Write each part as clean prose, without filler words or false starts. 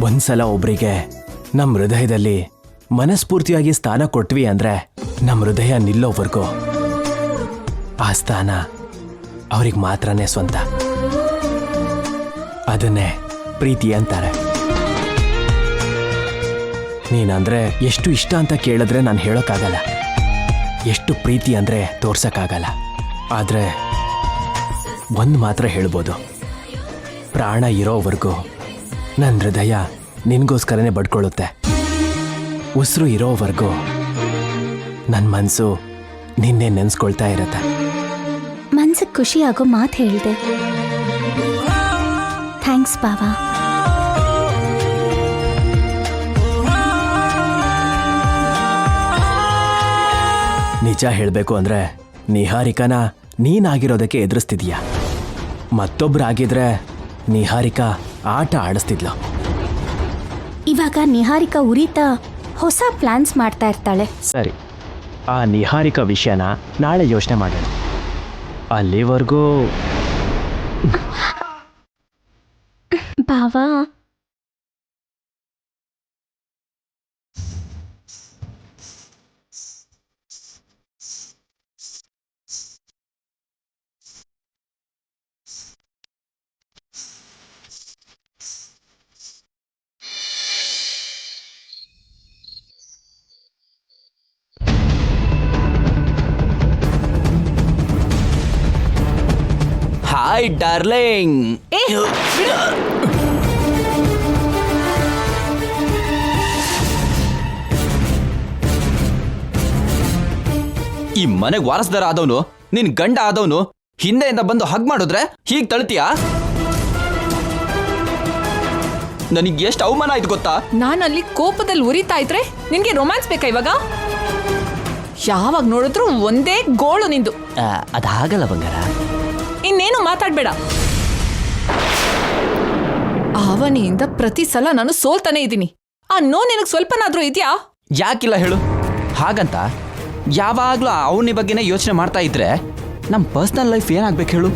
ಒಂದ್ಸಲ ಒಬ್ರಿಗೆ ನಮ್ಮ ಹೃದಯದಲ್ಲಿ ಮನಸ್ಫೂರ್ತಿಯಾಗಿ ಸ್ಥಾನ ಕೊಟ್ವಿ ಅಂದ್ರೆ ನಮ್ಮ ಹೃದಯ ನಿಲ್ಲೋವರೆಗೂ ಆ ಸ್ಥಾನ ಅವ್ರಿಗೆ ಮಾತ್ರನೇ ಸ್ವಂತ. ಅದನ್ನೇ ಪ್ರೀತಿ ಅಂತಾರೆ. ನೀನಂದ್ರೆ ಎಷ್ಟು ಇಷ್ಟ ಅಂತ ಕೇಳಿದ್ರೆ ನಾನು ಹೇಳೋಕ್ಕಾಗಲ್ಲ, ಎಷ್ಟು ಪ್ರೀತಿ ಅಂದ್ರೆ ತೋರ್ಸಕ್ಕಾಗಲ್ಲ. ಆದ್ರೆ ಒಂದು ಮಾತ್ರ ಹೇಳ್ಬೋದು, ಪ್ರಾಣ ಇರೋವರೆಗೂ ನನ್ನ ಹೃದಯ ನಿನ್ಗೋಸ್ಕರನೇ ಬಡ್ಕೊಳ್ಳುತ್ತೆ. ಉಸಿರು ಇರೋವರೆಗೂ ನನ್ನ ಮನಸ್ಸು ನಿನ್ನೆ ನೆನೆಸ್ಕೊಳ್ತಾ ಇರತ್ತೆ. ಮನ್ಸಿಗೆ ಖುಷಿ ಆಗೋ ಮಾತು ಹೇಳಿದೆ. ಥ್ಯಾಂಕ್ಸ್ ಬಾವಾ. ನಿಜ ಹೇಳಬೇಕು ಅಂದ್ರೆ ನಿಹಾರಿಕನ ನೀನಾಗಿರೋದಕ್ಕೆ ಎದುರಿಸ್ತಿದೀಯ. ಮತ್ತೊಬ್ರಾಗಿದ್ರೆ ನಿಹಾರಿಕಾ ಆಟ ಆಡಿಸ್ತಿದ್ಲು. ಇವಾಗ ನಿಹಾರಿಕಾ ಉರಿತಾ ಹೊಸ ಪ್ಲಾನ್ಸ್ ಮಾಡ್ತಾ ಇರ್ತಾಳೆ. ಸರಿ, ಆ ನಿಹಾರಿಕಾ ವಿಷಯನ ನಾಳೆ ಯೋಚನೆ ಮಾಡೋಣ. ಅಲ್ಲಿವರೆಗೂ ಬಾವಾ, ಹಾಯ್ ಡಾರ್ಲಿಂಗ್. ಈ ಮನೆಗೆ ವಾರಸ್ದಾರ ಆದವನು, ನಿನ್ ಗಂಡ ಆದವನು ಹಿಂದೆಯಿಂದ ಬಂದು ಹಗ್ ಮಾಡಿದ್ರೆ ಹೀಗ್ ತಳ್ತೀಯಾ? ನನಗೆ ಎಷ್ಟು ಅವಮಾನ ಆಯ್ತು ಗೊತ್ತಾ? ನಾನಲ್ಲಿ ಕೋಪದಲ್ಲಿ ಉರಿತಾ ಇದ್ರೆ ನಿನ್ಗೆ ರೊಮ್ಯಾನ್ಸ್ ಬೇಕಾ ಇವಾಗ? ಯಾವಾಗ ನೋಡಿದ್ರು ಒಂದೇ ಗೋಳು ನಿಂದು. ಅದಾಗಲ್ಲ ಬಂಗಾರ. ಇನ್ನೇನು ಮಾತಾಡ್ಬೇಡ. ಅವನಿಂದ ಪ್ರತಿ ಸಲ ನಾನು ಸೋಲ್ತಾನೆ ಇದ್ದೀನಿ. ಆ ನಿನಗೆ ಸ್ವಲ್ಪನಾದ್ರೂ ಇದೆಯಾ? ಯಾಕಿಲ್ಲ ಹೇಳು? ಹಾಗಂತ ಯಾವಾಗ್ಲೂ ಅವನ ಬಗ್ಗೆನೇ ಯೋಚನೆ ಮಾಡ್ತಾ ಇದ್ರೆ ನಮ್ಮ ಪರ್ಸನಲ್ ಲೈಫ್ ಏನಾಗ್ಬೇಕು ಹೇಳು?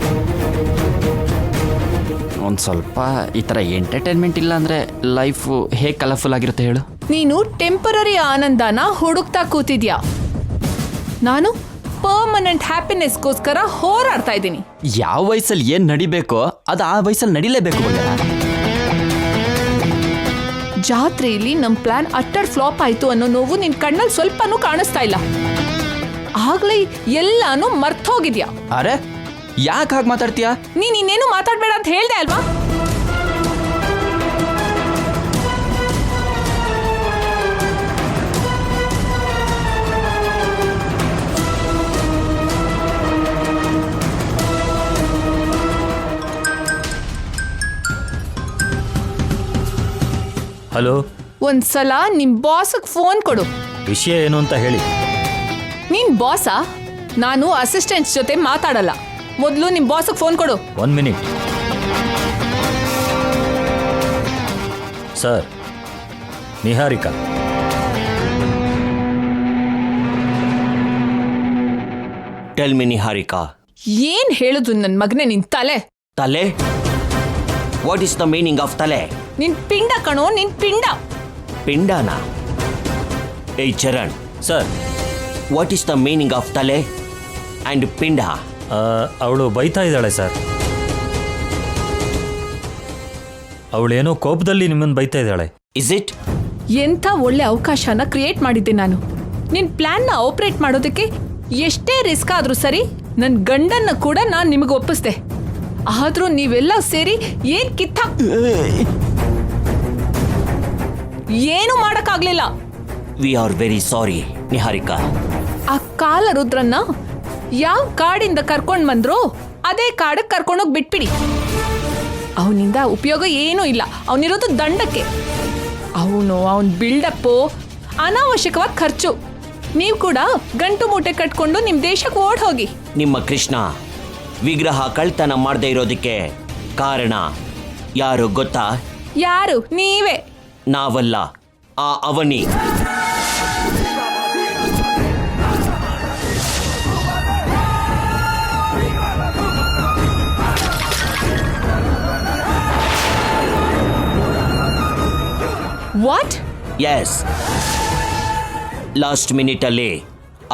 ಒಂದು ಸ್ವಲ್ಪ ಈ ಥರ ಎಂಟರ್ಟೈನ್ಮೆಂಟ್ ಇಲ್ಲ ಅಂದ್ರೆ ಲೈಫು ಹೇಗೆ ಕಲರ್ಫುಲ್ ಆಗಿರುತ್ತೆ ಹೇಳು? ನೀನು ಟೆಂಪರರಿ ಆನಂದನ ಹುಡುಕ್ತಾ ಕೂತಿದ್ಯಾ. ನಾನು ಪರ್ಮನೆಂಟ್ ಹ್ಯಾಪಿನೆಸ್ಗೋಸ್ಕರ ಹೋರಾಡ್ತಾ ಇದ್ದೀನಿ. ಯಾವ ವಯಸ್ಸಲ್ಲಿ ಏನು ನಡಿಬೇಕೋ ಅದು ಆ ವಯಸ್ಸಲ್ಲಿ ನಡಿಲೇಬೇಕು ಬಂಗಾರ. ಜಾತ್ರೆಯಲ್ಲಿ ನಮ್ ಪ್ಲಾನ್ ಅಟ್ಟರ್ ಫ್ಲಾಪ್ ಆಯ್ತು ಅನ್ನೋ ನೋವು ನಿನ್ ಕಣ್ಣಲ್ಲಿ ಸ್ವಲ್ಪನೂ ಕಾಣಿಸ್ತಾ ಇಲ್ಲ. ಆಗ್ಲೇ ಎಲ್ಲಾನು ಮರ್ತೋಗಿದ್ಯಾ. ಅರೆ ಯಾಕೆ ಹಾಗೆ ಮಾತಾಡ್ತೀಯಾ? ನೀನ್ ಇನ್ನೇನು ಮಾತಾಡ್ಬೇಡ ಅಂತ ಹೇಳ್ದೆ ಅಲ್ವಾ? ಹಲೋ, ಒಂದ್ಸಲ ನಿಮ್ ಬಾಸ್ಗೆ ಫೋನ್ ಕೊಡು. ವಿಷಯ ಏನು ಅಂತ ಹೇಳಿ. ನೀನ್ ಬಾಸಾ? ನಾನು ಅಸಿಸ್ಟೆಂಟ್ಸ್ ಜೊತೆ ಮಾತಾಡಲ್ಲ. ಮೊದಲು ನಿಮ್ ಬಾಸ್ಗೆ ಫೋನ್ ಕೊಡು. 1 minute. Sir, Niharika. Tell me Niharika. ಏನ್ ಹೇಳುದು ನನ್ ಮಗನೇ ನಿನ್ ತಲೆ? ತಲೆ? What is the meaning of ತಲೆ? ನಿನ್ ಪಿಂಡ ಕಣೋ, ನಿನ್ ಪಿಂಡ. ಪಿಂಡಾನ? ಏಯ್ Charan. Sir, what is the meaning of ತಲೆ ಅಂಡ್ ಪಿಂಡ? ಅವಳು ಬೈತಾ ಇದ್ದಾಳೆ ಸರ್. ಅವಳೇನೋ ಕೋಪದಲ್ಲಿ ನಿಮ್ಮನ್ನು ಬೈತಾ ಇದ್ದಾಳೆ. Is it? ಎಂಥ ಒಳ್ಳೆ ಅವಕಾಶನ ಕ್ರಿಯೇಟ್ ಮಾಡಿದ್ದೆ ನಾನು. ನಿನ್ ಪ್ಲಾನ್ನ ಆಪರೇಟ್ ಮಾಡೋದಕ್ಕೆ ಎಷ್ಟೇ ರಿಸ್ಕ್ ಆದ್ರೂ ಸರಿ, ನನ್ ಗಂಡನ್ನ ಕೂಡ ನಾನ್ ನಿಮಗೆ ಒಪ್ಪಿಸ್ದೆ. ಆದ್ರೂ ನೀವೆಲ್ಲ ಸೇರಿ ಏನ್ ಏನು ಮಾಡಕ್ಕಾಗ್ಲಿಲ್ಲ. We are very sorry Niharika. ಆ ಕಾಲ ರುದ್ರನ್ನ ಯಾವ ಕಾಡಿಂದ ಕರ್ಕೊಂಡ್ ಬಂದ್ರು ಅದೇ ಕಾಡಕ್ಕೆ ಕರ್ಕೊಂಡೋಗಿ ಬಿಟ್ಬಿಡಿ. ಅವನಿಂದ ಉಪಯೋಗ ಏನೂ ಇಲ್ಲ. ಅವನಿರೋದು ದಂಡಕ್ಕೆ. ಅವನ್ ಬಿಲ್ಡಪ್ಪು, ಅನಾವಶ್ಯಕವಾಗಿ ಖರ್ಚು. ನೀವು ಕೂಡ ಗಂಟು ಮೂಟೆ ಕಟ್ಕೊಂಡು ನಿಮ್ ದೇಶಕ್ಕೆ ಓಡ್ ಹೋಗಿ. ನಿಮ್ಮ ಕೃಷ್ಣ ವಿಗ್ರಹ ಕಳ್ತನ ಮಾಡದೇ ಇರೋದಕ್ಕೆ ಕಾರಣ ಯಾರು ಗೊತ್ತಾ? ಯಾರು? ನೀವೇ. ನಾವಲ್ಲ, ಆ ಅವನಿ. ವಾಟ್? ಎಸ್, ಲಾಸ್ಟ್ ಮಿನಿಟಲ್ಲಿ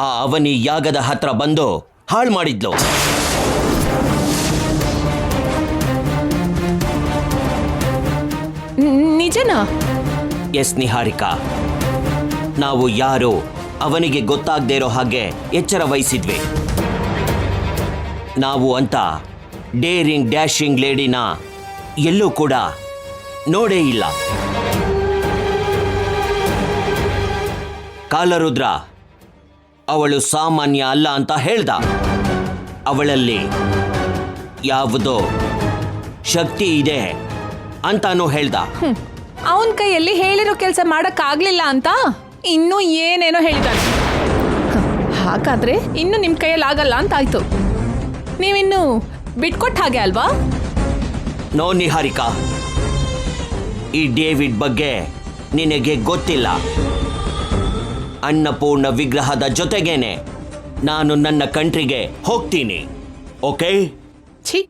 ಆ ಅವನಿ ಯಾಗದ ಹತ್ರ ಬಂದು ಹಾಳು ಮಾಡಿದ್ಲು. ನಿಜನಾ? ಎಸ್ ನಿಹಾರಿಕಾ, ನಾವು ಯಾರು ಅವನಿಗೆ ಗೊತ್ತಾಗದೇ ಇರೋ ಹಾಗೆ ಎಚ್ಚರ ವಹಿಸಿದ್ವಿ. ನಾವು ಅಂತ ಡೇರಿಂಗ್ ಡ್ಯಾಶಿಂಗ್ ಲೇಡಿನ ಎಲ್ಲೂ ಕೂಡ ನೋಡೇ ಇಲ್ಲ. ಕಾಲರುದ್ರ ಅವಳು ಸಾಮಾನ್ಯ ಅಲ್ಲ ಅಂತ ಹೇಳ್ದ. ಅವಳಲ್ಲಿ ಯಾವುದೋ ಶಕ್ತಿ ಇದೆ ಅಂತಾನು ಹೇಳ್ದ. ಅವನ ಕೈಯಲ್ಲಿ ಹೇಳಿರೋ ಕೆಲಸ ಮಾಡಕ್ಕಾಗ್ಲಿಲ್ಲ ಅಂತ ಇನ್ನೂ ಏನೇನೋ ಹೇಳಿದಾನೆ. ಹಾಗಾದ್ರೆ ಇನ್ನು ನಿಮ್ ಕೈಯಲ್ಲಿ ಆಗಲ್ಲ ಅಂತ ಆಯ್ತು. ನೀವಿನ್ನು ಬಿಟ್ಕೊಟ್ಟ ಹಾಗೆ ಅಲ್ವಾ? ನೋ ನಿಹಾರಿಕಾ, ಈ ಡೇವಿಡ್ ಬಗ್ಗೆ ನಿನಗೆ ಗೊತ್ತಿಲ್ಲ. ಅನ್ನಪೂರ್ಣ ವಿಗ್ರಹದ ಜೊತೆಗೇನೆ ನಾನು ನನ್ನ ಕಂಟ್ರಿಗೆ ಹೋಗ್ತೀನಿ. ಓಕೆ? ಛೀ,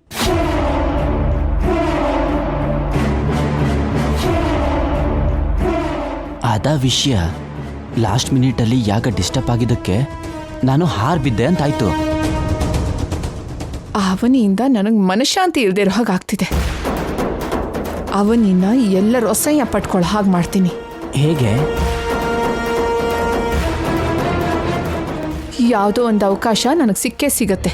ಅದ ವಿಷಯ. ಲಾಸ್ಟ್ ಮಿನಿಟಲ್ಲಿ ಯಾಗ ಡಿಸ್ಟರ್ಬ್ ಆಗಿದ್ದಕ್ಕೆ ನಾನು ಹಾರ್ ಬಿದ್ದೆ ಅಂತಾಯ್ತು. ಅವನಿಂದ ನನಗೆ ಮನಃಶಾಂತಿ ಇಲ್ದೇ ಇರೋ ಹಾಗಾಗ್ತಿದೆ. ಅವನಿನ್ನ ಎಲ್ಲರೂ ಅಸಹ್ಯ ಪಟ್ಕೊಳ್ಳೋ ಹಾಗೆ ಮಾಡ್ತೀನಿ. ಹೇಗೆ? ಯಾವುದೋ ಒಂದು ಅವಕಾಶ ನನಗೆ ಸಿಕ್ಕೇ ಸಿಗತ್ತೆ.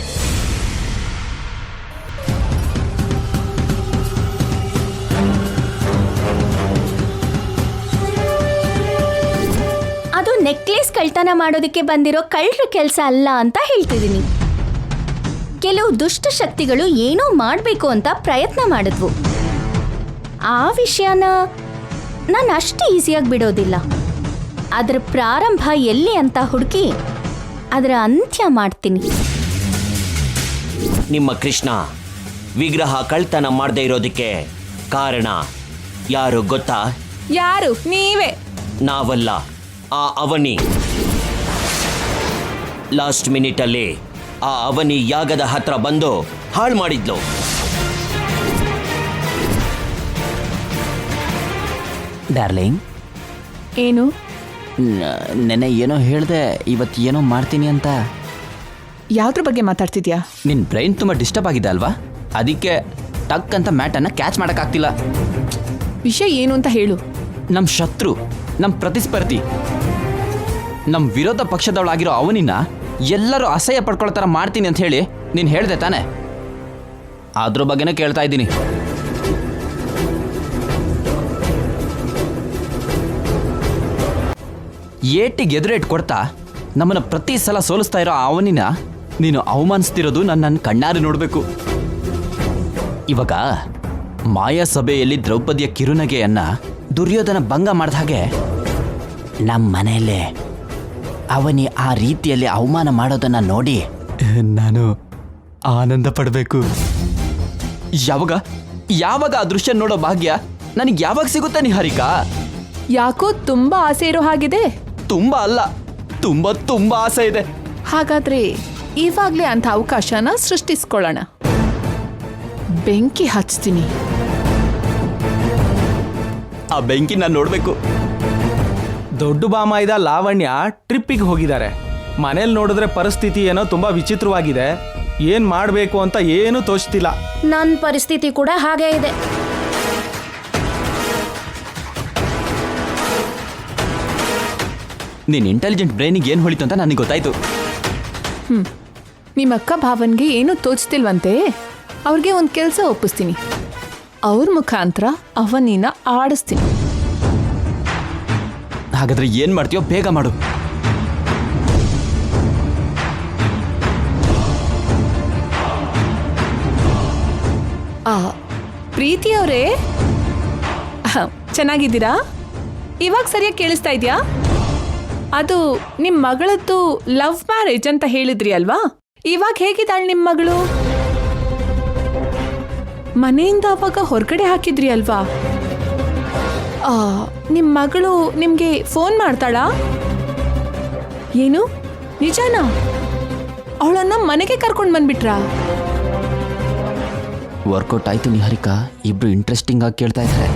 ಅದು ನೆಕ್ಲೆಸ್ ಕಳ್ತನ ಮಾಡೋದಕ್ಕೆ ಬಂದಿರೋ ಕಳ್ಳರ ಕೆಲಸ ಅಲ್ಲ ಅಂತ ಹೇಳ್ತಿದ್ದೀನಿ. ಕೆಲವು ದುಷ್ಟ ಶಕ್ತಿಗಳು ಏನೋ ಮಾಡಬೇಕು ಅಂತ ಪ್ರಯತ್ನ ಮಾಡಿದ್ವು. ಆ ವಿಷಯನ ನಾನು ಅಷ್ಟು ಈಸಿಯಾಗಿ ಬಿಡೋದಿಲ್ಲ. ಅದರ ಪ್ರಾರಂಭ ಎಲ್ಲಿ ಅಂತ ಹುಡುಕಿ ಅದರ ಅಂತ್ಯ ಮಾಡ್ತೀನಿ. ನಿಮ್ಮ ಕೃಷ್ಣ ವಿಗ್ರಹ ಕಳ್ತನ ಮಾಡದೇ ಇರೋದಕ್ಕೆ ಕಾರಣ ಯಾರು ಗೊತ್ತಾ? ಯಾರು? ನೀವೇ. ನಾವಲ್ಲ, ಆ ಅವನಿ. ಲಾಸ್ಟ್ ಮಿನಿಟಲ್ಲಿ ಆ ಅವನಿ ಯಾಗದ ಹತ್ರ ಬಂದು ಹಾಳು ಮಾಡಿದ್ಲು. ಡಾರ್ಲಿಂಗ್, ಏನು? ನೆನ್ನೆ ಏನೋ ಹೇಳ್ದೆ, ಇವತ್ತು ಏನೋ ಮಾಡ್ತೀನಿ ಅಂತ. ಯಾವ್ದ್ರ ಬಗ್ಗೆ ಮಾತಾಡ್ತಿದ್ಯಾ? ನಿನ್ನ ಬ್ರೈನ್ ತುಂಬ ಡಿಸ್ಟರ್ಬ್ ಆಗಿದೆ ಅಲ್ವಾ? ಅದಕ್ಕೆ ಟಕ್ ಅಂತ ಮ್ಯಾಟನ್ನು ಕ್ಯಾಚ್ ಮಾಡೋಕ್ಕಾಗ್ತಿಲ್ಲ. ವಿಷಯ ಏನು ಅಂತ ಹೇಳು. ನಮ್ಮ ಶತ್ರು, ನಮ್ಮ ಪ್ರತಿಸ್ಪರ್ಧಿ, ನಮ್ಮ ವಿರೋಧ ಪಕ್ಷದವಳಾಗಿರೋ ಅವನಿನ ಎಲ್ಲರೂ ಅಸಹ್ಯ ಪಡ್ಕೊಳ್ಳೋ ಥರ ಮಾಡ್ತೀನಿ ಅಂತ ಹೇಳಿ ನೀನು ಹೇಳ್ದೆ ತಾನೆ? ಅದ್ರ ಬಗ್ಗೆನೇ ಕೇಳ್ತಾ ಇದ್ದೀನಿ. ಏಟಿಗೆ ಎದುರೇಟ್ ಕೊಡ್ತಾ ನಮ್ಮನ್ನು ಪ್ರತಿ ಸಲ ಸೋಲಿಸ್ತಾ ಇರೋ ಅವನಿನ ನೀನು ಅವಮಾನಿಸ್ತಿರೋದು ನನ್ನ ಕಣ್ಣಾರೆ ನೋಡಬೇಕು. ಇವಾಗ ಮಾಯಾ ಸಭೆಯಲ್ಲಿ ದ್ರೌಪದಿಯ ಕಿರುನಗೆಯನ್ನ ದುರ್ಯೋಧನ ಭಂಗ ಮಾಡಿದ ಹಾಗೆ ನಮ್ಮ ಮನೆಯಲ್ಲೇ ಅವನಿ ಆ ರೀತಿಯಲ್ಲಿ ಅವಮಾನ ಮಾಡೋದನ್ನ ನೋಡಿ ನಾನು ಆನಂದ ಪಡಬೇಕು. ಯಾವಾಗ ಯಾವಾಗ ಆ ದೃಶ್ಯ ನೋಡೋ ಭಾಗ್ಯ ನನಗೆ ಯಾವಾಗ ಸಿಗುತ್ತೆ ನಿಹಾರಿಕಾ? ಯಾಕೋ ತುಂಬಾ ಆಸೆ ಇರೋ ಹಾಗಿದೆ. ತುಂಬಾ ಅಲ್ಲ, ತುಂಬಾ ತುಂಬಾ ಆಸೆ ಇದೆ. ಹಾಗಾದ್ರೆ ಇವಾಗ್ಲೇ ಅಂತ ಅವಕಾಶನ ಸೃಷ್ಟಿಸ್ಕೊಳ್ಳೋಣ. ಬೆಂಕಿ ಹಚ್ತೀನಿ. ಆ ಬೆಂಕಿ ನಾನು ನೋಡಬೇಕು. ದೊಡ್ಡ ಬಾಮಾಯ್ದ ಲಾವಣ್ಯ ಟ್ರಿಪ್ಪಿಗೆ ಹೋಗಿದ್ದಾರೆ. ಮನೇಲಿ ನೋಡಿದ್ರೆ ಪರಿಸ್ಥಿತಿ ಏನೋ ತುಂಬಾ ವಿಚಿತ್ರವಾಗಿದೆ. ಏನ್ ಮಾಡಬೇಕು ಅಂತ ಏನೂ ತೋಚ್ತಿಲ್ಲ. ನನ್ನ ಪರಿಸ್ಥಿತಿ ಕೂಡ ಹಾಗೇ ಇದೆ. ನಿನ್ನ ಇಂಟೆಲಿಜೆಂಟ್ ಬ್ರೈನಿಗೆ ಏನು ಹೊಳಿತು ಅಂತ ನನಗೆ ಗೊತ್ತಾಯ್ತು. ನಿಮ್ಮ ಅಕ್ಕ ಭಾವನ್ಗೆ ಏನೂ ತೋಚ್ತಿಲ್ವಂತೆ. ಅವ್ರಿಗೆ ಒಂದು ಕೆಲಸ ಒಪ್ಪಿಸ್ತೀನಿ. ಅವ್ರ ಮುಖಾಂತರ ಅವನಿನ ಆಡಿಸ್ತೀನಿ. ಹಾಗಾದ್ರೆ ಏನು ಮಾಡ್ತೀಯೋ ಬೇಗ ಮಾಡು. ಪ್ರೀತಿಯವರೇ, ಚೆನ್ನಾಗಿದ್ದೀರಾ? ಇವಾಗ ಸರಿಯಾಗಿ ಕೇಳಿಸ್ತಾ ಇದೆಯಾ? ಅದು ನಿಮ್ಮ ಮಗಳದ್ದು ಲವ್ ಮ್ಯಾರೇಜ್ ಅಂತ ಹೇಳಿದ್ರಿ ಅಲ್ವಾ? ಇವಾಗ ಹೇಗಿದ್ದಾಳೆ ನಿಮ್ಮ ಮಗಳು? ಮನೆಯಿಂದ ಅವಾಗ ಹೊರಗಡೆ ಹಾಕಿದ್ರಿ ಅಲ್ವಾ? ನಿಮ್ಮ ಮಗಳು ನಿಮಗೆ ಫೋನ್ ಮಾಡ್ತಾಳಾ? ಏನು ನಿಜನಾ? ಅವಳನ್ನ ಮನೆಗೆ ಕರ್ಕೊಂಡು ಬಂದ್ಬಿಟ್ರಾ? ವರ್ಕೌಟ್ ಆಯ್ತು ನಿಹಾರಿಕಾ. ಇಬ್ರು ಇಂಟ್ರೆಸ್ಟಿಂಗ್ ಆಗಿ ಕೇಳ್ತಾ ಇದ್ದಾರೆ.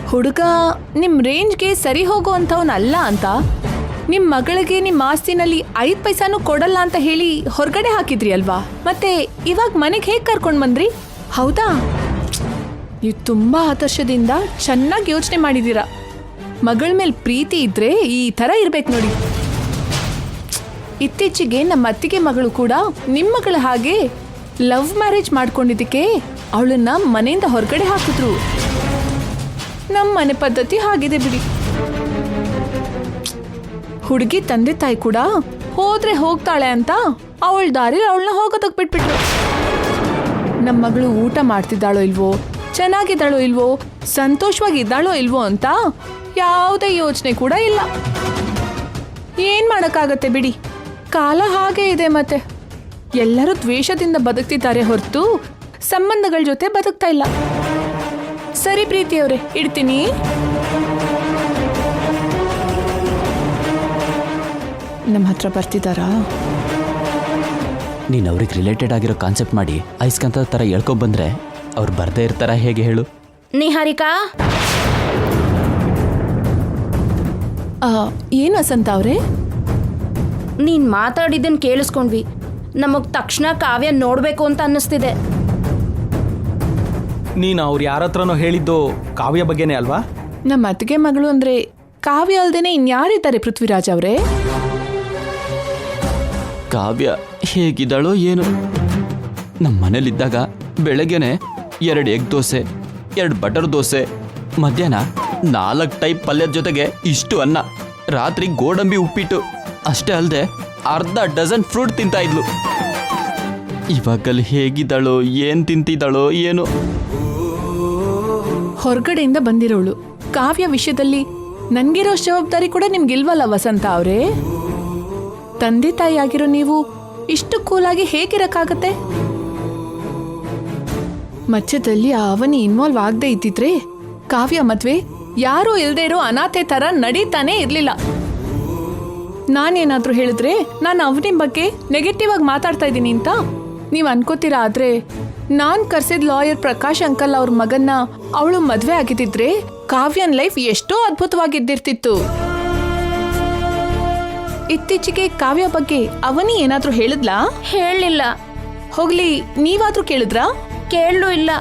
ಹುಡುಗ ನಿಮ್ಮ ರೇಂಜ್ಗೆ ಸರಿ ಹೋಗುವಂಥವನಲ್ಲ ಅಂತ ನಿಮ್ಮ ಮಗಳಿಗೆ ನಿಮ್ಮ ಆಸ್ತಿನಲ್ಲಿ 5 ಪೈಸಾನು ಕೊಡಲ್ಲ ಅಂತ ಹೇಳಿ ಹೊರಗಡೆ ಹಾಕಿದ್ರಿ ಅಲ್ವಾ? ಮತ್ತೆ ಇವಾಗ ಮನೆಗೆ ಹೇಗೆ ಕರ್ಕೊಂಡು ಬಂದ್ರಿ? ಹೌದಾ? ನೀವು ತುಂಬ ಆದರ್ಶದಿಂದ ಚೆನ್ನಾಗಿ ಯೋಚನೆ ಮಾಡಿದ್ದೀರಾ. ಮಗಳ ಮೇಲೆ ಪ್ರೀತಿ ಇದ್ರೆ ಈ ಥರ ಇರ್ಬೇಕು ನೋಡಿ. ಇತ್ತೀಚೆಗೆ ನಮ್ಮ ಅತ್ತಿಗೆ ಮಗಳು ಕೂಡ ನಿಮ್ಮ ಮಗಳ ಹಾಗೆ ಲವ್ ಮ್ಯಾರೇಜ್ ಮಾಡ್ಕೊಂಡಿದ್ದಕ್ಕೆ ಅವಳನ್ನ ಮನೆಯಿಂದ ಹೊರಗಡೆ ಹಾಕಿದ್ರು. ನಮ್ಮ ಮನೆ ಪದ್ಧತಿ ಹಾಗಿದೆ ಬಿಡಿ. ಹುಡುಗಿ ತಂದೆ ತಾಯಿ ಕೂಡ ಹೋದ್ರೆ ಹೋಗ್ತಾಳೆ ಅಂತ ಅವಳ ದಾರಿಲಿ ಅವಳನ್ನ ಹೋಗೋದಕ್ಕೆ ಬಿಟ್ಬಿಟ್ರು. ನಮ್ಮ ಮಗಳು ಊಟ ಮಾಡ್ತಿದ್ದಾಳೋ ಇಲ್ವೋ, ಚೆನ್ನಾಗಿದ್ದಾಳೋ ಇಲ್ವೋ, ಸಂತೋಷವಾಗಿದ್ದಾಳೋ ಇಲ್ವೋ ಅಂತ ಯಾವುದೇ ಯೋಚನೆ ಕೂಡ ಇಲ್ಲ. ಏನ್ ಮಾಡೋಕ್ಕಾಗತ್ತೆ ಬಿಡಿ, ಕಾಲ ಹಾಗೆ ಇದೆ. ಮತ್ತೆ ಎಲ್ಲರೂ ದ್ವೇಷದಿಂದ ಬದುಕ್ತಿದ್ದಾರೆ ಹೊರತು ಸಂಬಂಧಗಳ ಜೊತೆ ಬದುಕ್ತಾ ಇಲ್ಲ. ಸರಿ ಪ್ರೀತಿಯವರೇ, ಇಡ್ತೀನಿ. ನಮ್ಮ ಹತ್ರ ಬರ್ತಿದ್ದಾರಾ? ನೀನು ಅವ್ರಿಗೆ ರಿಲೇಟೆಡ್ ಆಗಿರೋ ಕಾನ್ಸೆಪ್ಟ್ ಮಾಡಿ ಐಸ್ಕಂತ ಥರ ಹೇಳ್ಕೊಂಬಂದ್ರೆ ಅವ್ರು ಬರ್ದೇ ಇರ್ತಾರ ಹೇಗೆ ಹೇಳು? ನಿಹಾರಿಕಾ, ಏನು ವಸಂತ ಅವರೇ? ನೀನ್ ಮಾತಾಡಿದ್ದನ್ನು ಕೇಳಿಸ್ಕೊಂಡ್ವಿ. ನಮಗ್ ತಕ್ಷಣ ಕಾವ್ಯ ನೋಡ್ಬೇಕು ಅಂತ ಅನ್ನಿಸ್ತಿದೆ. ನೀನು ಅವ್ರು ಯಾರ ಹತ್ರನೋ ಹೇಳಿದ್ದು ಕಾವ್ಯ ಬಗ್ಗೆನೇ ಅಲ್ವಾ? ನಮ್ಮ ಅತ್ತಿಗೆ ಮಗಳು ಅಂದ್ರೆ ಕಾವ್ಯ ಅಲ್ದೇನೆ ಇನ್ಯಾರಿದ್ದಾರೆ ಪೃಥ್ವಿರಾಜ್ ಅವರೇ? ಕಾವ್ಯ ಹೇಗಿದ್ದಾಳೋ ಏನು. ನಮ್ಮ ಮನೇಲಿದ್ದಾಗ ಬೆಳಗ್ಗೆನೆ 2 ಎಗ್ ದೋಸೆ, 2 ಬಟರ್ ದೋಸೆ, ಮಧ್ಯಾಹ್ನ 4 ಟೈಪ್ ಪಲ್ಯದ ಜೊತೆಗೆ ಇಷ್ಟು ಅನ್ನ, ರಾತ್ರಿ ಗೋಡಂಬಿ ಉಪ್ಪಿಟ್ಟು, ಅಷ್ಟೇ ಅಲ್ಲದೆ ಅರ್ಧ ಡಜನ್ ಫ್ರೂಟ್ ತಿಂತಾ ಇದ್ಲು. ಇವಾಗಲ್ಲಿ ಹೇಗಿದ್ದಾಳೋ, ಏನು ತಿಂತಿದ್ದಾಳೋ ಏನು. ಹೊರಗಡೆಯಿಂದ ಬಂದಿರೋಳು ಕಾವ್ಯ ವಿಷಯದಲ್ಲಿ ನನ್ಗಿರೋ ಜವಾಬ್ದಾರಿ ಕೂಡ ನಿಮ್ಗಿಲ್ವಲ್ಲ ವಸಂತ ಅವರೇ? ತಂದೆ ತಾಯಿ ಆಗಿರೋ ನೀವು ಇಷ್ಟು ಕೂಲಾಗಿ ಹೇಗಿರಕ್ಕಾಗತ್ತೆ? ಮಧ್ಯದಲ್ಲಿ ಆ ಅವನಿ ಇನ್ವಾಲ್ವ್ ಆಗದೆ ಇದ್ದಿದ್ರೆ ಕಾವ್ಯ ಮದ್ವೆ ಯಾರೂ ಇಲ್ದೇ ಇರೋ ಅನಾಥೆ ತರ ನಡೀತಾನೆ ಇರ್ಲಿಲ್ಲ. ನಾನೇನಾದ್ರೂ ಹೇಳಿದ್ರೆ ನಾನು ಅವನಿ ಬಗ್ಗೆ ನೆಗೆಟಿವ್ ಆಗಿ ಮಾತಾಡ್ತಾ ಇದ್ದೀನಿ ಅಂತ ನೀವು ಅನ್ಕೋತೀರಾ. ಆದ್ರೆ ನಾನ್ ಕರ್ಸಿದ್ ಲಾಯರ್ ಪ್ರಕಾಶ್ ಅಂಕಲ್ ಅವ್ರ ಮಗನ್ನ ಅವಳು ಮದ್ವೆ ಆಗಿದ್ದಿದ್ರೆ ಕಾವ್ಯನ್ ಲೈಫ್ ಎಷ್ಟೋ ಅದ್ಭುತವಾಗಿದ್ದಿರ್ತಿತ್ತು. ಇತ್ತೀಚೆಗೆ ಕಾವ್ಯ ಬಗ್ಗೆ ಅವನಿ ಏನಾದ್ರೂ ಹೇಳಿದ್ಲಾ? ಹೇಳಿಲ್ಲ. ಹೋಗ್ಲಿ, ನೀವಾದ್ರೂ ಕೇಳಿದ್ರಾ? ಕೇಳಲೂ ಇಲ್ಲ.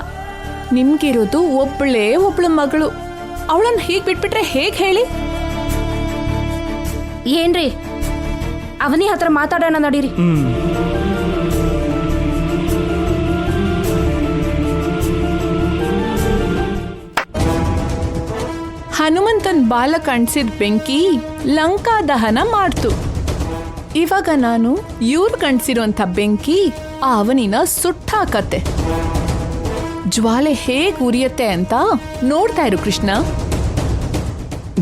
ನಿಮ್ಗಿರೋದು ಒಬ್ಳು ಮಗಳು. ಅವಳನ್ನ ಹೀಗ್ ಬಿಟ್ಬಿಟ್ರೆ ಹೇಗ್ ಹೇಳಿ? ಏನ್ರಿ, ಅವನಿ ಹತ್ರ ಮಾತಾಡೋಣ ನಡೀರಿ. ಹನುಮಂತನ್ ಬಾಲ ಕಾಣಿಸಿದ ಬೆಂಕಿ ಲಂಕಾ ದಹನ ಮಾಡ್ತು. ಇವಾಗ ನಾನು ಇವ್ರು ಕಾಣಿಸಿರುವಂತ ಬೆಂಕಿ ಆ ಅವನಿನ ಸುಟ್ಟಾಕತ್ತೆ. ಜ್ವಾಲೆ ಹೇಗ್ ಉರಿಯತ್ತೆ ಅಂತ ನೋಡ್ತಾ ಇರು ಕೃಷ್ಣ.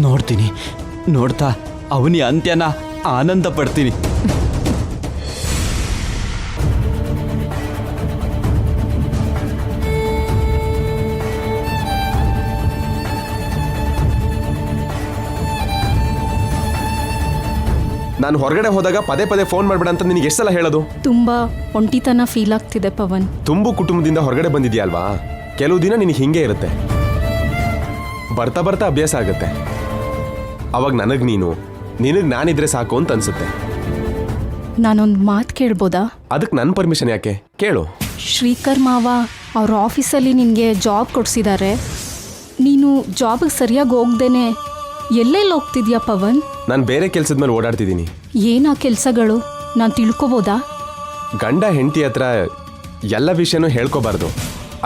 ನೋಡ್ತೀನಿ, ನೋಡ್ತಾ ಅವನಿ ಅಂತ್ಯನ ಆನಂದ ಪಡ್ತೀನಿ. ನಾನು ಹೊರಗಡೆ ಹೋದಾಗ ಪದೇ ಪದೇ ಫೋನ್ ಮಾಡ್ಬೇಡ ಅಂತ ನಿನಗೆ ಎಷ್ಟು ಸಲ ಹೇಳೋದು? ತುಂಬಾ ಒಂಟಿತನ ಫೀಲ್ ಆಗ್ತಿದೆ ಪವನ್. ತುಂಬು ಕುಟುಂಬದಿಂದ ಹೊರಗಡೆ ಬಂದಿದ್ಯಲ್ವಾ, ಕೆಲವು ದಿನ ನಿನಗೆ ಹಿಂಗೆ ಇರುತ್ತೆ. ಬರ್ತಾ ಬರ್ತಾ ಅಭ್ಯಾಸ ಆಗುತ್ತೆ. ಅವಾಗ ನಿನಗೆ ನಾನಿದ್ರೆ ಸಾಕು ಅಂತ ಅನ್ಸುತ್ತೆ. ನಾನೊಂದು ಮಾತು ಕೇಳ್ಬೋದಾ? ಅದಕ್ಕೆ ನನ್ನ ಪರ್ಮಿಷನ್ ಯಾಕೆ? ಕೇಳು. ಶ್ರೀಕರ್ ಮಾವ ಅವ್ರ ಆಫೀಸಲ್ಲಿ ನಿನಗೆ ಜಾಬ್ ಕೊಡಿಸಿದ್ದಾರೆ. ನೀನು ಜಾಬಿಗೆ ಸರಿಯಾಗಿ ಹೋಗ್ದೇನೆ ಎಲ್ಲೆಲ್ಲಿ ಹೋಗ್ತಿದ್ಯಾ ಪವನ್? ನಾನು ಬೇರೆ ಕೆಲಸದ ಮೇಲೆ ಓಡಾಡ್ತಿದ್ದೀನಿ. ಏನಾ ಕೆಲಸಗಳು, ನಾನು ತಿಳ್ಕೊಬೋದಾ? ಗಂಡ ಹೆಂಡತಿ ಹತ್ರ ಎಲ್ಲ ವಿಷಯನೂ ಹೇಳ್ಕೋಬಾರ್ದು.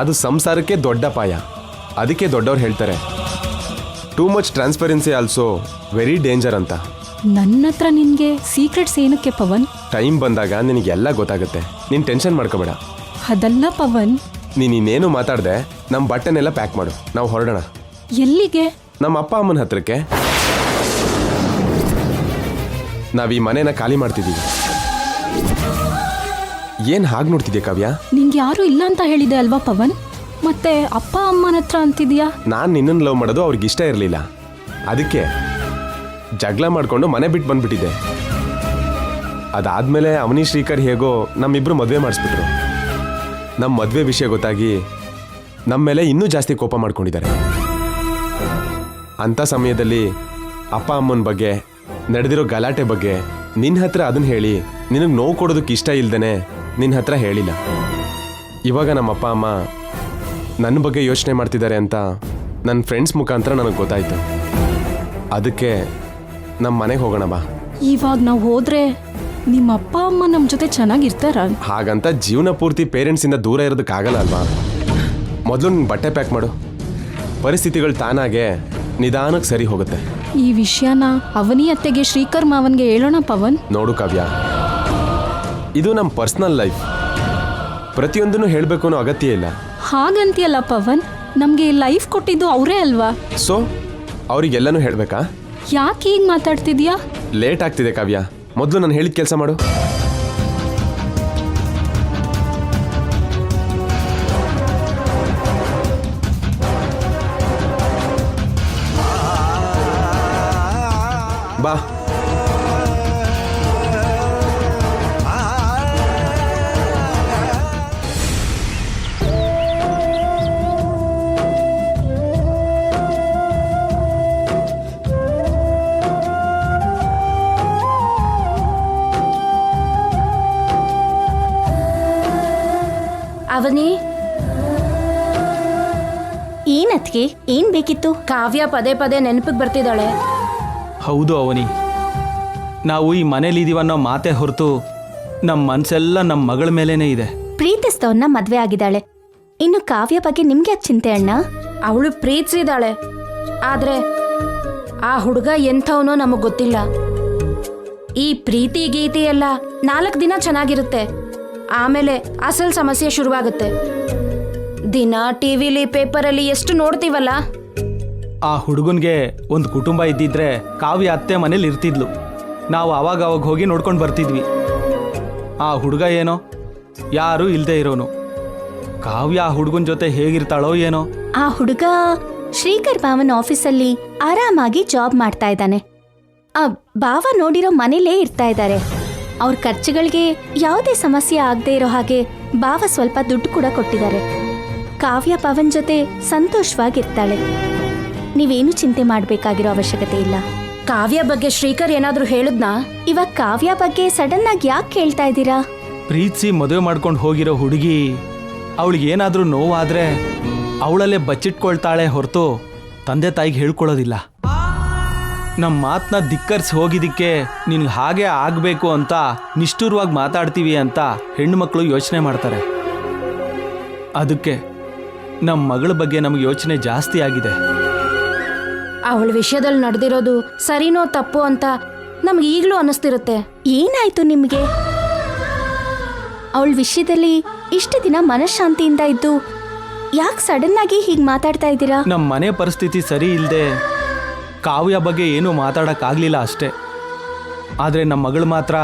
ಅದು ಸಂಸಾರಕ್ಕೆ ದೊಡ್ಡ ಅಪಾಯ. ಅದಕ್ಕೆ ದೊಡ್ಡವ್ರು ಹೇಳ್ತಾರೆ, too much transparency also very danger ಅಂತ. ನನ್ನ ಹತ್ರ ನಿನಗೆ ಸೀಕ್ರೆಟ್ಸ್ ಏನಕ್ಕೆ ಪವನ್? ಟೈಮ್ ಬಂದಾಗ ನಿನಗೆಲ್ಲ ಗೊತ್ತಾಗುತ್ತೆ. ನೀನು ಟೆನ್ಷನ್ ಮಾಡ್ಕೋಬೇಡ. ಅದಲ್ಲ ಪವನ್. ನೀನೇನು ಮಾತಾಡ್ದೆ ನಮ್ಮ ಬಟ್ಟೆನೆಲ್ಲ ಪ್ಯಾಕ್ ಮಾಡು, ನಾವು ಹೊರಡೋಣ. ಎಲ್ಲಿಗೆ? ನಮ್ಮ ಅಪ್ಪ ಅಮ್ಮನ ಹತ್ರಕ್ಕೆ. ನಾವ್ ಈ ಮನೆನ ಖಾಲಿ ಮಾಡ್ತಿದ್ದೀವಿ. ಏನ್ ಹಾಗೆ ನೋಡ್ತಿದ್ಯಾ ಕಾವ್ಯ? ನಿಂಗೆ ಯಾರು ಇಲ್ಲ ಅಂತ ಹೇಳಿದೆ ಅಲ್ವಾ ಪವನ್? ಮತ್ತೆ ಅಪ್ಪ ಅಮ್ಮನ ಹತ್ರ ಅಂತಿದ್ಯಾ? ನಾನು ನಿನ್ನನ್ನು ಲವ್ ಮಾಡೋದು ಅವ್ರಿಗೆ ಇಷ್ಟ ಇರಲಿಲ್ಲ. ಅದಕ್ಕೆ ಜಗಳ ಮಾಡ್ಕೊಂಡು ಮನೆ ಬಿಟ್ಟು ಬಂದ್ಬಿಟ್ಟಿದ್ದೆ. ಅದಾದ್ಮೇಲೆ ಅವನಿ ಶ್ರೀಕರ್ ಹೇಗೋ ನಮ್ಮಿಬ್ರು ಮದುವೆ ಮಾಡಿಸ್ಬಿಟ್ರು. ನಮ್ಮ ಮದುವೆ ವಿಷಯ ಗೊತ್ತಾಗಿ ನಮ್ಮ ಮೇಲೆ ಇನ್ನೂ ಜಾಸ್ತಿ ಕೋಪ ಮಾಡ್ಕೊಂಡಿದ್ದಾರೆ. ಅಂಥ ಸಮಯದಲ್ಲಿ ಅಪ್ಪ ಅಮ್ಮನ ಬಗ್ಗೆ ನಡೆದಿರೋ ಗಲಾಟೆ ಬಗ್ಗೆ ನಿನ್ನ ಹತ್ರ ಅದನ್ನ ಹೇಳಿ ನಿನಗೆ ನೋವು ಕೊಡೋದಕ್ಕೆ ಇಷ್ಟ ಇಲ್ದೇನೆ ನಿನ್ನ ಹತ್ರ ಹೇಳಿಲ್ಲ. ಇವಾಗ ನಮ್ಮ ಅಪ್ಪ ಅಮ್ಮ ನನ್ನ ಬಗ್ಗೆ ಯೋಚನೆ ಮಾಡ್ತಿದ್ದಾರೆ ಅಂತ ನನ್ನ ಫ್ರೆಂಡ್ಸ್ ಮುಖಾಂತರ ನನಗೆ ಗೊತ್ತಾಯ್ತು. ಅದಕ್ಕೆ ನಮ್ಮ ಮನೆಗೆ ಹೋಗೋಣ ಬಾ. ಇವಾಗ ನಾವು ಹೋದ್ರೆ ನಿಮ್ಮ ಅಪ್ಪ ಅಮ್ಮ ನಮ್ಮ ಜೊತೆ ಚೆನ್ನಾಗಿರ್ತಾರ? ಹಾಗಂತ ಜೀವನ ಪೂರ್ತಿ ಪೇರೆಂಟ್ಸಿಂದ ದೂರ ಇರೋದಕ್ಕಾಗಲ್ಲ ಅಲ್ವಾ. ಮೊದಲು ನಿನ್ನ ಬಟ್ಟೆ ಪ್ಯಾಕ್ ಮಾಡು. ಪರಿಸ್ಥಿತಿಗಳು ತಾನಾಗೆ ನಿಧಾನಕ್ಕೆ ಸರಿ ಹೋಗುತ್ತೆ. ಈ ವಿಷಯನ ಅವನಿ ಅತ್ತೆಗೆ ಶ್ರೀಕರ್ ಮಾವನ್ಗೆ ಹೇಳೋಣ ಪವನ್. ನೋಡು ಕಾವ್ಯ, ಇದು ನಮ್ಮ ಪರ್ಸ್ನಲ್ ಲೈಫ್. ಪ್ರತಿಯೊಂದನ್ನು ಹೇಳಬೇಕು ಅನ್ನೋ ಅಗತ್ಯ ಇಲ್ಲ. ಹಾಗಂತೀಯಲ್ಲ ಪವನ್, ನಮಗೆ ಲೈಫ್ ಕೊಟ್ಟಿದ್ದು ಅವರೇ ಅಲ್ವಾ? ಸೊ ಅವ್ರಿಗೆಲ್ಲನೂ ಹೇಳಬೇಕಾ? ಯಾಕೆ ಹೀಗೆ ಮಾತಾಡ್ತಿದ್ಯಾ? ಲೇಟ್ ಆಗ್ತಿದೆ ಕಾವ್ಯ, ಮೊದಲು ನಾನು ಹೇಳಿದ ಕೆಲಸ ಮಾಡು. ಬಾ. ಅವನಿ, ಏನತ್ಗೆ ಏನ್ ಬೇಕಿತ್ತು? ಕಾವ್ಯ ಪದೇ ಪದೇ ನೆನಪಿಗೆ ಬರ್ತಿದ್ದಾಳೆ. ಹೌದು ಅವನಿ, ನಾವು ಈ ಮನೇಲಿದ್ದೀವನ್ನೋ ಮಾತೇ ಹೊರತು ನಮ್ಮ ಮನಸ್ಸೆಲ್ಲ ನಮ್ಮ ಮಗಳ ಮೇಲೇನೇ ಇದೆ. ಪ್ರೀತಿಸ್ತವನ್ನ ಮದ್ವೆ ಆಗಿದ್ದಾಳೆ. ಇನ್ನು ಕಾವ್ಯ ಬಗ್ಗೆ ನಿಮ್ಗೆ ಯಾಕೆ ಚಿಂತೆ ಅಣ್ಣ? ಅವಳು ಪ್ರೀತಿಸಿದಾಳೆ, ಆದ್ರೆ ಆ ಹುಡುಗ ಎಂಥವನೋ ನಮಗ್ ಗೊತ್ತಿಲ್ಲ. ಈ ಪ್ರೀತಿ ಗೀತಿ ಎಲ್ಲ 4 ದಿನ ಚೆನ್ನಾಗಿರುತ್ತೆ, ಆಮೇಲೆ ಅಸಲ್ ಸಮಸ್ಯೆ ಶುರುವಾಗುತ್ತೆ. ದಿನ ಟಿವಿಲಿ ಪೇಪರಲ್ಲಿ ಎಷ್ಟು ನೋಡ್ತೀವಲ್ಲ. ಆ ಹುಡುಗನ್ಗೆ ಒಂದು ಕುಟುಂಬ ಇದ್ದಿದ್ರೆ ಕಾವ್ಯ ಅತ್ತೆ ಮನೇಲಿ ಇರ್ತಿದ್ಲು. ನಾವು ಅವಾಗ ಹೋಗಿ ನೋಡ್ಕೊಂಡು ಬರ್ತಿದ್ವಿ. ಆ ಹುಡುಗ ಏನೋ ಯಾರೂ ಇಲ್ಲದೆ ಇರೋನು. ಕಾವ್ಯ ಆ ಹುಡುಗನ ಜೊತೆ ಹೇಗಿರ್ತಾಳೋ ಏನೋ. ಆ ಹುಡುಗ ಶ್ರೀಕರ್ ಭಾವನ್ ಆಫೀಸಲ್ಲಿ ಆರಾಮಾಗಿ ಜಾಬ್ ಮಾಡ್ತಾ ಇದ್ದಾನೆ. ಆ ಭಾವ ನೋಡಿರೋ ಮನೇಲೇ ಇರ್ತಾ ಇದ್ದಾರೆ. ಅವ್ರ ಖರ್ಚುಗಳಿಗೆ ಯಾವುದೇ ಸಮಸ್ಯೆ ಆಗದೆ ಇರೋ ಹಾಗೆ ಭಾವ ಸ್ವಲ್ಪ ದುಡ್ಡು ಕೂಡ ಕೊಟ್ಟಿದ್ದಾರೆ. ಕಾವ್ಯ ಪವನ್ ಜೊತೆ ಸಂತೋಷವಾಗಿರ್ತಾಳೆ. ನೀವೇನು ಚಿಂತೆ ಮಾಡಬೇಕಾಗಿರೋ ಅವಶ್ಯಕತೆ ಇಲ್ಲ. ಕಾವ್ಯ ಬಗ್ಗೆ ಶ್ರೀಕರ್ ಏನಾದ್ರೂ ಹೇಳಿದ್ನಾ? ಇವಾಗ ಕಾವ್ಯ ಬಗ್ಗೆ ಸಡನ್ ಆಗಿ ಯಾಕೆ ಕೇಳ್ತಾ ಇದ್ದೀರಾ? ಪ್ರೀತಿಸಿ ಮದುವೆ ಮಾಡ್ಕೊಂಡು ಹೋಗಿರೋ ಹುಡುಗಿ ಅವಳಿಗೆ ಏನಾದರೂ ನೋವಾದ್ರೆ ಅವಳಲ್ಲೇ ಬಚ್ಚಿಟ್ಕೊಳ್ತಾಳೆ ಹೊರತು ತಂದೆ ತಾಯಿಗೆ ಹೇಳ್ಕೊಳ್ಳೋದಿಲ್ಲ. ನಮ್ಮ ಮಾತನ್ನ ಧಿಕ್ಕರಿಸಿ ಹೋಗಿದ್ದಕ್ಕೆ ನಿನ್ಗೆ ಹಾಗೆ ಆಗಬೇಕು ಅಂತ ನಿಷ್ಠುರವಾಗಿ ಮಾತಾಡ್ತೀವಿ ಅಂತ ಹೆಣ್ಣುಮಕ್ಕಳು ಯೋಚನೆ ಮಾಡ್ತಾರೆ. ಅದಕ್ಕೆ ನಮ್ಮ ಮಗಳ ಬಗ್ಗೆ ನಮಗೆ ಯೋಚನೆ ಜಾಸ್ತಿ ಆಗಿದೆ. ಅವಳ ವಿಷಯದಲ್ಲಿ ನಡೆದಿರೋದು ಸರಿನೋ ತಪ್ಪೋ ಅಂತ ನಮ್ಗೆ ಈಗಲೂ ಅನ್ನಿಸ್ತಿರುತ್ತೆ. ಏನಾಯ್ತು ನಿಮಗೆ? ಅವಳ ವಿಷಯದಲ್ಲಿ ಇಷ್ಟು ದಿನ ಮನಃಶಾಂತಿಯಿಂದ ಇದ್ದು ಯಾಕೆ ಸಡನ್ ಆಗಿ ಹೀಗೆ ಮಾತಾಡ್ತಾ ಇದ್ದೀರಾ? ನಮ್ಮ ಮನೆ ಪರಿಸ್ಥಿತಿ ಸರಿ ಇಲ್ಲದೆ ಕಾವ್ಯ ಬಗ್ಗೆ ಏನೂ ಮಾತಾಡೋಕ್ಕಾಗಲಿಲ್ಲ ಅಷ್ಟೇ. ಆದರೆ ನಮ್ಮ ಮಗಳು ಮಾತ್ರ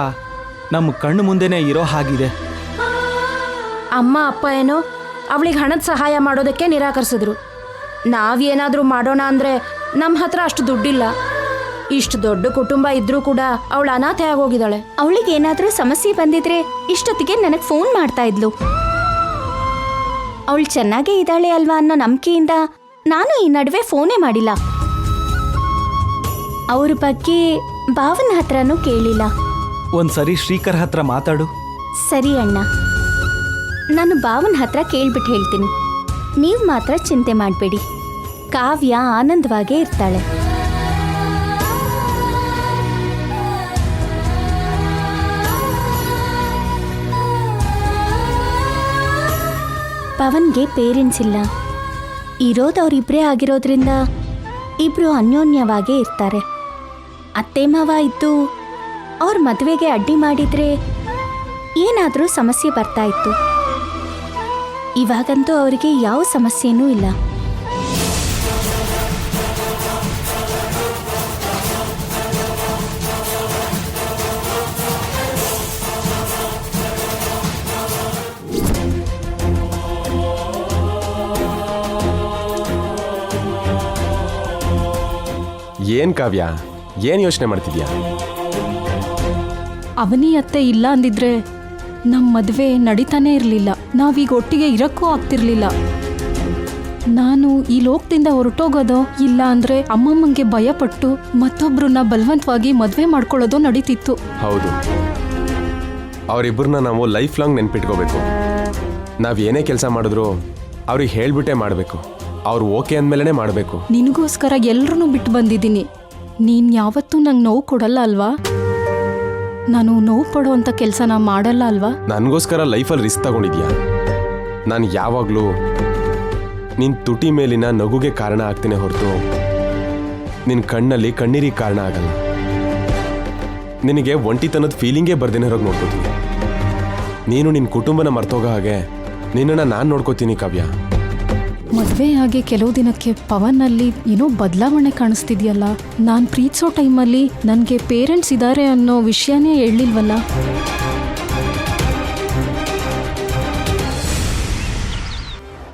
ನಮ್ಮ ಕಣ್ಣು ಮುಂದೆನೇ ಇರೋ ಹಾಗಿದೆ. ಅಮ್ಮ ಅಪ್ಪ ಏನೋ ಅವಳಿಗೆ ಹಣದ ಸಹಾಯ ಮಾಡೋದಕ್ಕೆ ನಿರಾಕರಿಸಿದ್ರು. ನಾವೇನಾದರೂ ಮಾಡೋಣ ಅಂದರೆ ನಮ್ಮ ಹತ್ರ ಅಷ್ಟು ದುಡ್ಡಿಲ್ಲ. ಇಷ್ಟು ದೊಡ್ಡ ಕುಟುಂಬ ಇದ್ರೂ ಕೂಡ ಅವಳು ಅನಾಥೆ ಆಗೋಗಿದ್ದಾಳೆ. ಅವಳಿಗೆ ಏನಾದರೂ ಸಮಸ್ಯೆ ಬಂದಿದ್ರೆ ಇಷ್ಟೊತ್ತಿಗೆ ನನಗೆ ಫೋನ್ ಮಾಡ್ತಾ ಇದ್ಲು. ಅವಳು ಚೆನ್ನಾಗೇ ಇದ್ದಾಳೆ ಅಲ್ವಾ ಅನ್ನೋ ನಂಬಿಕೆಯಿಂದ ನಾನು ಈ ನಡುವೆ ಫೋನೇ ಮಾಡಿಲ್ಲ. ಅವ್ರ ಬಗ್ಗೆ ಭಾವನ ಹತ್ರನೂ ಕೇಳಿಲ್ಲ. ಒಂದ್ಸರಿ ಶ್ರೀಕರ್ ಹತ್ರ ಮಾತಾಡು. ಸರಿ ಅಣ್ಣ, ನಾನು ಭಾವನ ಹತ್ರ ಕೇಳ್ಬಿಟ್ಟು ಹೇಳ್ತೀನಿ. ನೀವು ಮಾತ್ರ ಚಿಂತೆ ಮಾಡಬೇಡಿ. ಕಾವ್ಯ ಆನಂದವಾಗೇ ಇರ್ತಾಳೆ. ಪವನ್ಗೆ ಪೇರೆಂಟ್ಸ್ ಇಲ್ಲ. ಇರೋದು ಅವರಿಬ್ಬರೇ ಆಗಿರೋದ್ರಿಂದ ಇಬ್ರು ಅನ್ಯೋನ್ಯವಾಗೇ ಇರ್ತಾರೆ. ಅತ್ತೆ ಮಾವ ಇದ್ದು ಅವ್ರ ಮದುವೆಗೆ ಅಡ್ಡಿ ಮಾಡಿದ್ರೆ ಏನಾದರೂ ಸಮಸ್ಯೆ ಬರ್ತಾ ಇತ್ತು. ಇವಾಗಂತೂ ಅವರಿಗೆ ಯಾವ ಸಮಸ್ಯೆನೂ ಇಲ್ಲ. ಏನ್ ಕಾವ್ಯ, ಏನ್ ಯೋಚನೆ ಮಾಡ್ತಿದ್ಯಾ? ಅವನಿ ಅತ್ತೆ ಇಲ್ಲ ಅಂದಿದ್ರೆ ನಮ್ಮ ಮದುವೆ ನಡೀತಾನೆ ಇರಲಿಲ್ಲ. ನಾವೀಗ ಒಟ್ಟಿಗೆ ಇರಕ್ಕೂ ಆಗ್ತಿರ್ಲಿಲ್ಲ. ನಾನು ಈ ಲೋಕದಿಂದ ಹೊರಟೋಗೋದೋ ಇಲ್ಲ ಅಂದ್ರೆ ಅಮ್ಮಮ್ಮಂಗೆ ಭಯಪಟ್ಟು ಮತ್ತೊಬ್ರನ್ನ ಬಲವಂತವಾಗಿ ಮದ್ವೆ ಮಾಡ್ಕೊಳ್ಳೋದೋ ನಡೀತಿತ್ತು. ಹೌದು, ಅವರಿಬ್ಬರನ್ನ ನಾವು ಲೈಫ್ ಲಾಂಗ್ ನೆನ್ಪಿಟ್ಕೋಬೇಕು. ನಾವು ಏನೇ ಕೆಲಸ ಮಾಡಿದ್ರು ಅವ್ರಿಗೆ ಹೇಳ್ಬಿಟ್ಟೇ ಮಾಡಬೇಕು. ಅವ್ರು ಓಕೆ ಅಂದಮೇಲೆ ಮಾಡಬೇಕು. ನಿನಗೋಸ್ಕರ ಎಲ್ರೂ ಬಿಟ್ಟು ಬಂದಿದ್ದೀನಿ. ನೀನ್ ಯಾವತ್ತೂ ನಂಗೆ ನೋವು ಕೊಡಲ್ಲ ಅಲ್ವಾ? ನಾನು ನೋವು ಪಡೋ ಅಂತ ಕೆಲಸನ ಮಾಡಲ್ಲ ಅಲ್ವಾ? ನನಗೋಸ್ಕರ ಲೈಫಲ್ಲಿ ರಿಸ್ಕ್ ತಗೊಂಡಿದ್ಯಾ? ನಾನು ಯಾವಾಗಲೂ ನಿನ್ನ ತುಟಿ ಮೇಲಿನ ನಗುಗೆ ಕಾರಣ ಆಗ್ತೀನಿ ಹೊರತು ನಿನ್ನ ಕಣ್ಣಲ್ಲಿ ಕಣ್ಣೀರಿಗೆ ಕಾರಣ ಆಗಲ್ಲ. ನಿನಗೆ ಒಂಟಿತನದ ಫೀಲಿಂಗೇ ಬರ್ದೇನೆ ಹೊರಗೆ ನೋಡ್ಕೋತೀನಿ. ನೀನು ನಿನ್ನ ಕುಟುಂಬನ ಮರ್ತೋಗೋ ಹಾಗೆ ನಿನ್ನನ್ನು ನಾನು ನೋಡ್ಕೋತೀನಿ ಕಾವ್ಯ. ಮದುವೆ ಆಗಿ ಕೆಲವು ದಿನಕ್ಕೆ ಪವನ್ನಲ್ಲಿ ಏನೋ ಬದಲಾವಣೆ ಕಾಣಿಸ್ತಿದ್ಯಲ್ಲ. ನಾನು ಪ್ರೀತಿಸೋ ಟೈಮಲ್ಲಿ ನನಗೆ ಪೇರೆಂಟ್ಸ್ ಇದ್ದಾರೆ ಅನ್ನೋ ವಿಷಯನೇ ಹೇಳಿಲ್ವಲ್ಲ.